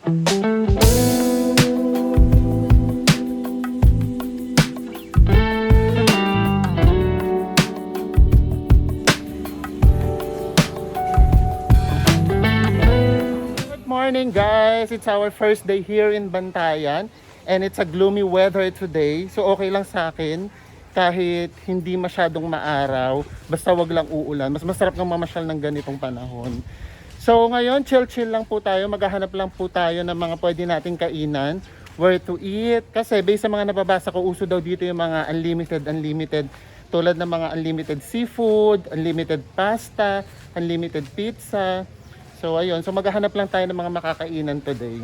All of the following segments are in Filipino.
Morning guys! It's our first day here in Bantayan and it's a gloomy weather today. So okay lang sa akin kahit hindi masyadong maaraw, basta wag lang uulan. Mas masarap ng mamasyal ng ganitong panahon. So ngayon chill-chill lang po tayo, maghahanap lang po tayo ng mga pwede nating kainan, where to eat. Kasi based sa mga nababasa ko, uso daw dito yung mga unlimited tulad ng mga unlimited seafood, unlimited pasta, unlimited pizza. So ayun, so maghahanap lang tayo ng mga makakainan today.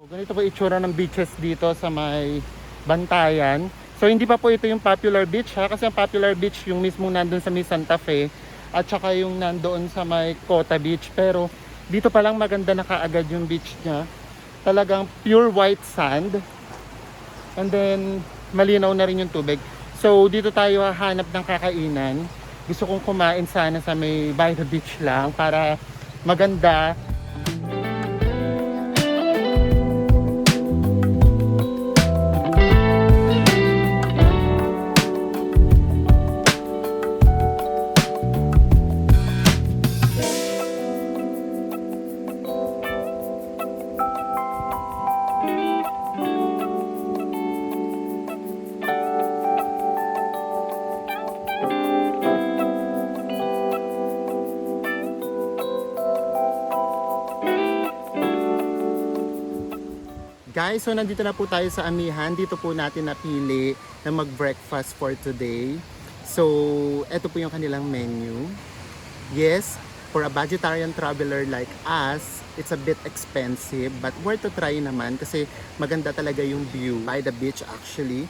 Ganito po itsura ng beaches dito sa may Bantayan. So hindi pa po ito yung popular beach ha, kasi ang popular beach yung mismo nandun sa may Santa Fe at saka yung nandoon sa may Cota Beach. Pero dito pa lang maganda na kaagad yung beach niya. Talagang pure white sand. And then malinaw na rin yung tubig. So dito tayo hahanap ng kakainan. Gusto kong kumain sana sa may by the beach lang para maganda. Guys, so nandito na po tayo sa amihan. Dito po natin napili na mag-breakfast for today. So, eto po yung kanilang menu. Yes, for a vegetarian traveler like us, it's a bit expensive but worth to try naman kasi maganda talaga yung view by the beach actually.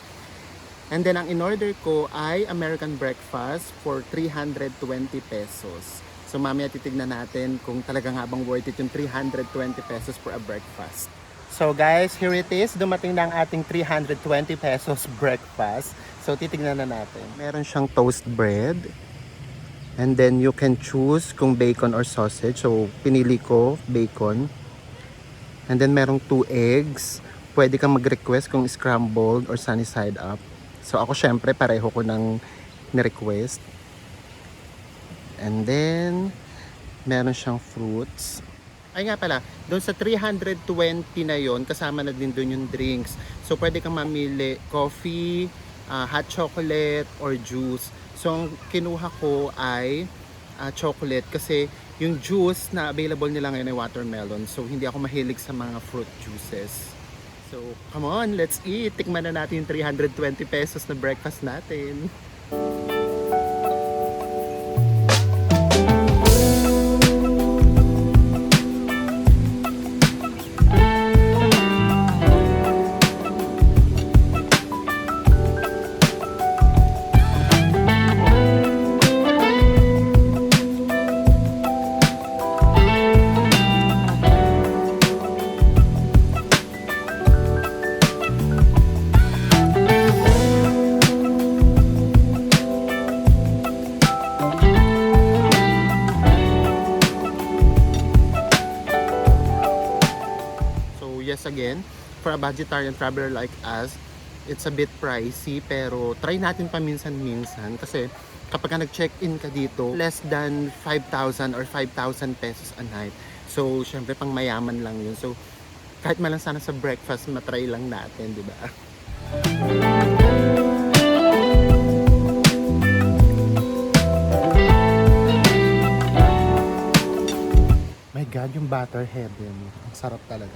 And then ang in-order ko ay American breakfast for 320 pesos. So mamaya titignan natin kung talaga nga bang worth it yung 320 pesos for a breakfast. So guys, here it is. Dumating na ang ating 320 pesos breakfast. So titignan na natin. Meron siyang toast bread. And then you can choose kung bacon or sausage. So pinili ko bacon. And then merong 2 eggs. Pwede kang mag-request kung scrambled or sunny side up. So ako syempre pareho ko ng ni-request. And then meron siyang fruits. Ay nga pala, doon sa 320 na yon kasama na din doon yung drinks. So pwede kang mamili coffee, hot chocolate, or juice. So ang kinuha ko ay chocolate kasi yung juice na available nila ngayon ay watermelon. So hindi ako mahilig sa mga fruit juices. So come on, let's eat! Tikman na natin yung 320 pesos na breakfast natin. Yes, again, for a vegetarian traveler like us, it's a bit pricey pero try natin paminsan-minsan kasi kapag nag-check-in ka dito, less than 5,000 or 5,000 pesos a night. So, syempre pang mayaman lang yun. So, kahit malang sana sa breakfast, matry lang natin, di ba? My God, yung butter heaven. Ang sarap talaga.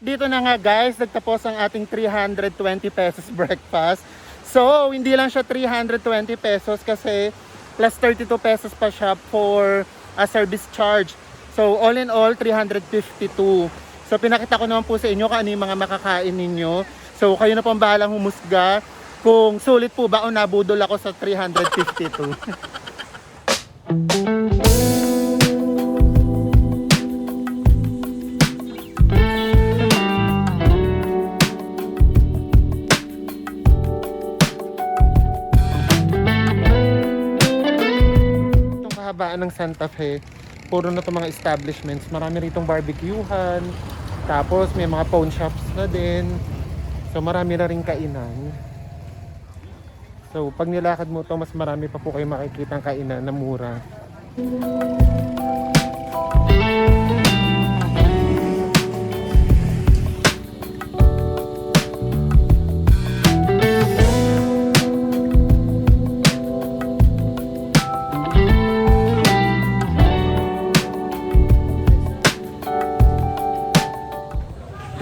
Dito na nga guys, nagtapos ang ating 320 pesos breakfast. So, hindi lang siya 320 pesos kasi plus 32 pesos pa siya for a service charge. So all in all, 352. So pinakita ko naman po sa inyo kung ano yung mga makakain ninyo. So kayo na po ang bahalang humusga kung sulit po ba o nabudol ako sa 352. Itong kahabaan ng Santa Fe, puro na itong mga establishments. Marami ritong barbecuehan. Tapos may mga pawn shops na din. So marami na rin kainan. So pag nilakad mo to, mas marami pa po kayo makikita ang kainan na mura.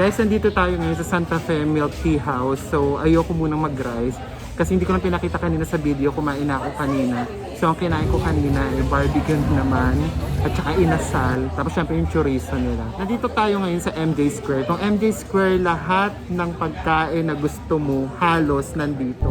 Guys, nandito tayo ngayon sa Santa Fe Milk Tea House. So, ayoko munang mag-rice kasi hindi ko na pinakita kanina sa video, kumain na ako kanina. So, ang kinain ko kanina ay barbecue naman at saka inasal. Tapos syempre yung chorizo nila. Nandito tayo ngayon sa MJ Square. Itong MJ Square, lahat ng pagkain na gusto mo halos nandito.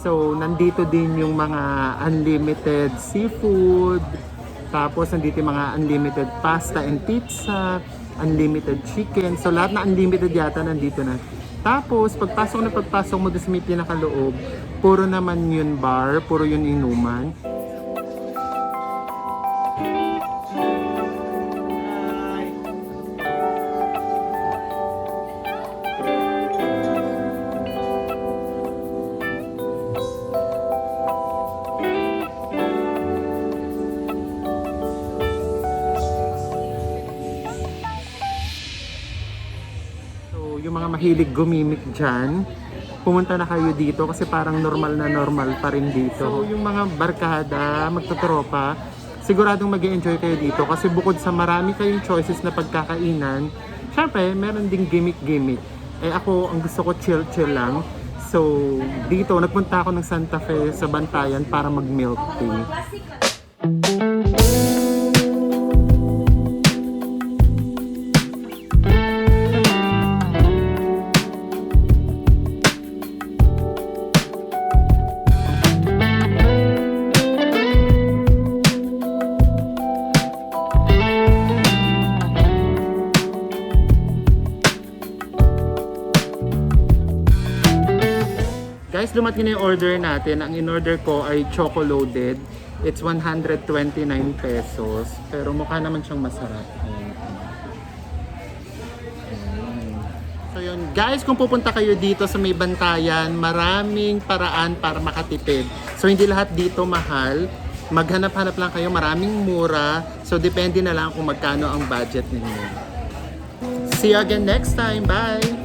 So, nandito din yung mga unlimited seafood. Tapos, nandito yung mga unlimited pasta and pizza. Unlimited chicken. So, lahat na unlimited yata nandito na. Tapos, pagpasok mo doon sa may pinakaloob, puro naman yun bar, puro yun inuman. Yung mga mahilig gumimik dyan, pumunta na kayo dito kasi parang normal na normal pa rin dito. So yung mga barkada, magtutropa, siguradong mag-enjoy kayo dito kasi bukod sa marami kayong choices na pagkakainan, syempre meron ding gimmick-gimmick. Eh ako, ang gusto ko chill-chill lang. So dito, nagpunta ako ng Santa Fe sa Bantayan para mag-milk tea. Guys, dumating na yung order natin. Ang in-order ko ay choco-loaded. It's 129 pesos. Pero mukha naman siyang masarap. So yun, guys, kung pupunta kayo dito sa may Bantayan, maraming paraan para makatipid. So hindi lahat dito mahal. Maghanap-hanap lang kayo, maraming mura. So depende na lang kung magkano ang budget ninyo. See you again next time. Bye!